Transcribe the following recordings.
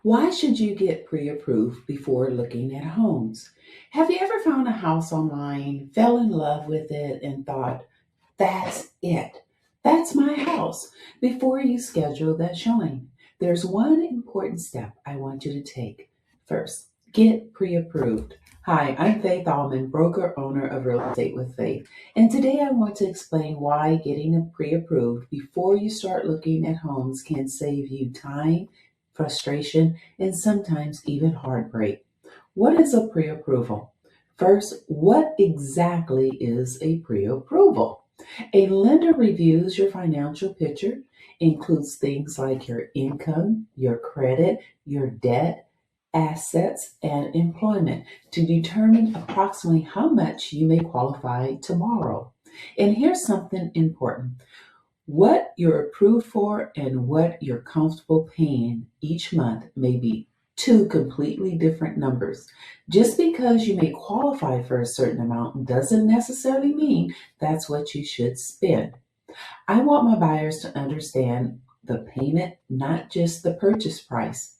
Why should you get pre-approved before looking at homes? Have you ever found a house online, fell in love with it, and thought, that's it? That's my house. Before you schedule that showing, there's one important step I want you to take. First, get pre-approved. Hi, I'm Faith Allman, broker owner of Real Estate with Faith. And today I want to explain why getting pre-approved before you start looking at homes can save you time, frustration, and sometimes even heartbreak. What is a pre-approval? First, what exactly is a pre-approval? A lender reviews your financial picture, includes things like your income, your credit, your debt, assets, and employment to determine approximately how much you may qualify to borrow. And here's something important. What you're approved for and what you're comfortable paying each month may be two completely different numbers. Just because you may qualify for a certain amount doesn't necessarily mean that's what you should spend. I want my buyers to understand the payment, not just the purchase price.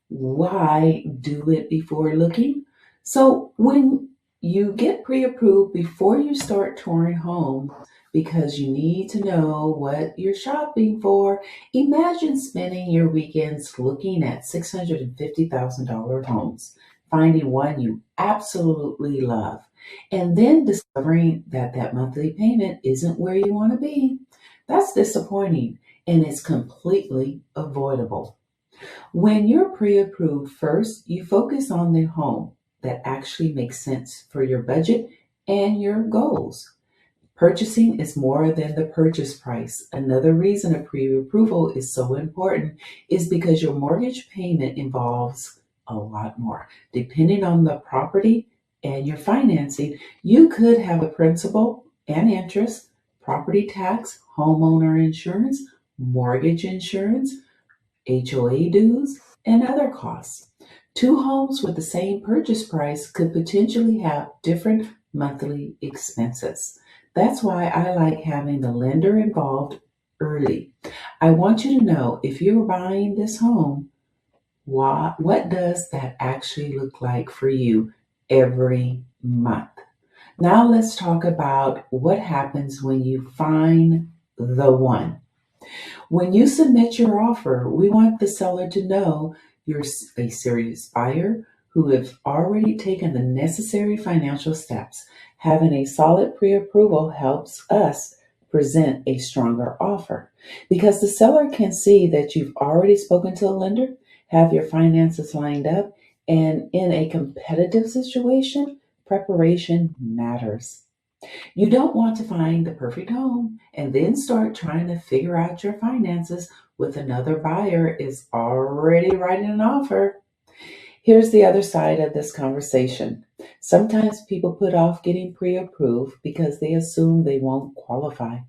Why do it before looking? So when you get pre-approved before you start touring homes because you need to know what you're shopping for, imagine spending your weekends looking at $650,000 homes, finding one you absolutely love, and then discovering that that monthly payment isn't where you want to be. That's disappointing and it's completely avoidable. When you're pre-approved, first, you focus on the home that actually makes sense for your budget and your goals. Purchasing is more than the purchase price. Another reason a pre-approval is so important is because your mortgage payment involves a lot more. Depending on the property and your financing, you could have a principal and interest, property tax, homeowner insurance, mortgage insurance, HOA dues, and other costs. Two homes with the same purchase price could potentially have different monthly expenses. That's why I like having the lender involved early. I want you to know if you're buying this home, what does that actually look like for you every month? Now let's talk about what happens when you find the one. When you submit your offer, we want the seller to know you're a serious buyer who have already taken the necessary financial steps. Having a solid pre-approval helps us present a stronger offer because the seller can see that you've already spoken to a lender, have your finances lined up, and in a competitive situation, preparation matters. You don't want to find the perfect home and then start trying to figure out your finances with another buyer is already writing an offer. Here's the other side of this conversation. Sometimes people put off getting pre-approved because they assume they won't qualify.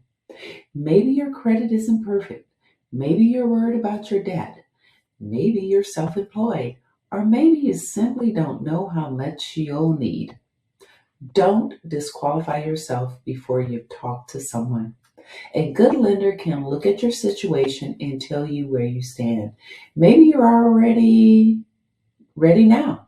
Maybe your credit isn't perfect. Maybe you're worried about your debt. Maybe you're self-employed. Or maybe you simply don't know how much you'll need. Don't disqualify yourself before you've talked to someone. A good lender can look at your situation and tell you where you stand. Maybe you're already ready now.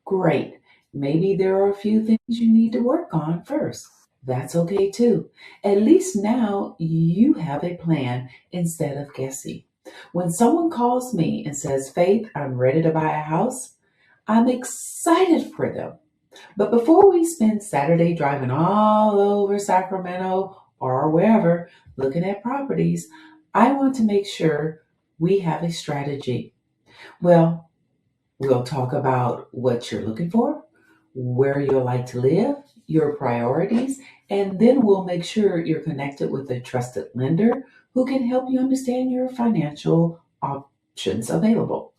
Great. Maybe there are a few things you need to work on first. That's okay too. At least now you have a plan instead of guessing. When someone calls me and says, Faith, I'm ready to buy a house, I'm excited for them. But before we spend Saturday driving all over Sacramento or wherever looking at properties, I want to make sure we have a strategy. Well, we'll talk about what you're looking for, where you'll like to live, your priorities, and then we'll make sure you're connected with a trusted lender who can help you understand your financial options available.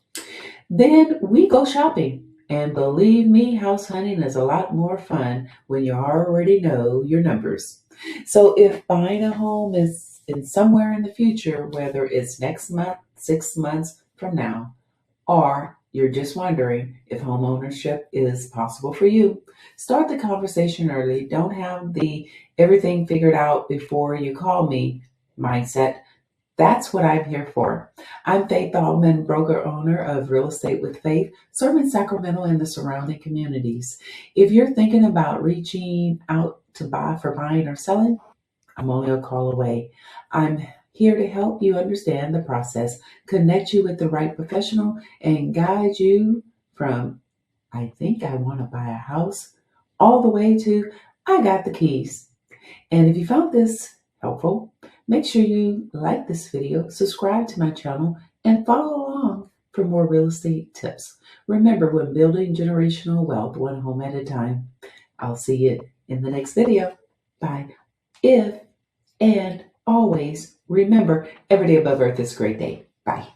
Then we go shopping. And believe me, house hunting is a lot more fun when you already know your numbers. So if buying a home is in somewhere in the future, whether it's next month, 6 months from now, or you're just wondering if home ownership is possible for you, start the conversation early. Don't have the everything figured out before you call me mindset. That's what I'm here for. I'm Faith Allman, broker owner of Real Estate with Faith, serving Sacramento and the surrounding communities. If you're thinking about reaching out to buy for buying or selling, I'm only a call away. I'm here to help you understand the process, connect you with the right professional, and guide you from I think I want to buy a house all the way to I got the keys. And if you found this helpful, make sure you like this video, subscribe to my channel, and follow along for more real estate tips. Remember, when building generational wealth one home at a time, I'll see you in the next video. Bye. If and always remember, every day above earth is a great day. Bye.